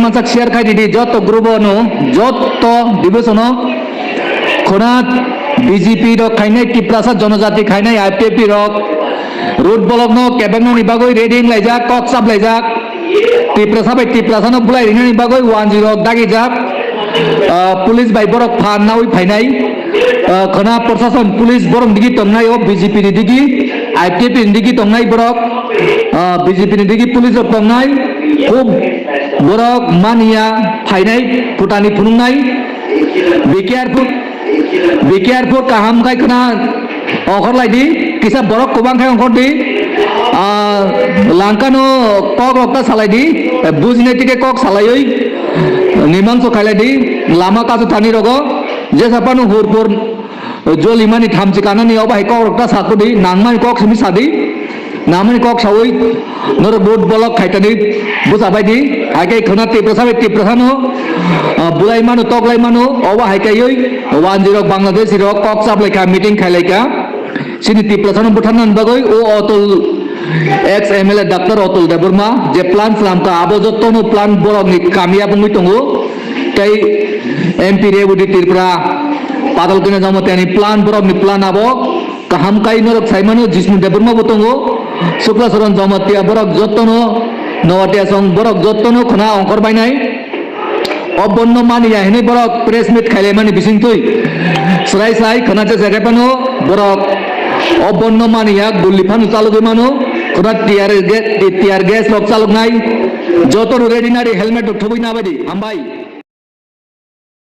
masak share khai di joto grupo no joto divisiono khonat BJP rok khainai tiprasa jonojati khainai IPP rok road block no kebang ni bagoi reading laijak kok sab laijak tiprasa no bulai rinani bagoi 10 dagi jak police ভাই বড় fun না ওই ফাইনাই খনা প্রশাসন police বরং দিকে তংনাই ও BJP নি দিকে ITP নি দিকে তংনাই বড় বিজেপি নি দিকে পুলিশ তংনাই খুব বড় মানিয়া ফাইনাই ফুটানি ফুনুংনাই বিকেয়ারপুর কাহাম খাই খনা অখর লাইদি কিসা বড় কোবাং খাই অখর দি লাংকানো কক রক্তা সালাইদি বুঝনে থেকে কক সালাই নিমাংস খাইলাই দি লামা কাজু থানি রগ যে সাপানো হুরপুর জলিমানি থামছি কানানি অবাই কক রক্তা সাকু দি নাংমানি কক সিমি সাদি নামানি কক সাউই নর বোট বলক খাইতানি বুঝাবাই দি হাইকাই খনা টিপ্রসানো বুলাই মানো তকলাই মানো অবা হাইকাই 10 বাংলাদেশ রক কক সাবলাইকা মিটিং খাইলাইকা সিনি টিপ্রসানো বুঠানান বাগৈ ও Atul ex MLA Dr. Otul Deburma je plan selam ka abo jottono plan borok ni kamia bungui tongo tai MP Rebudi Tripura padal kena jamote ani plan borok ni plan abo kaham kai norok saimano Jisnu Deburma botongo sukla soron jamotia borok jottono nowatia song borok jottono khona ongkor bainai অবন্য মানিয়া হেনে বড় press meet খাইলে মানে বিসিং তুই সরাই খনা যে জায়গা পানো বড় অবন্য মানিয়া গুল্লি ফানু চালক মানো খনা টিয়ার গ্যাস লক চালক নাই যত রেডি নারি হেলমেট ঠবই না বাদি হামবাই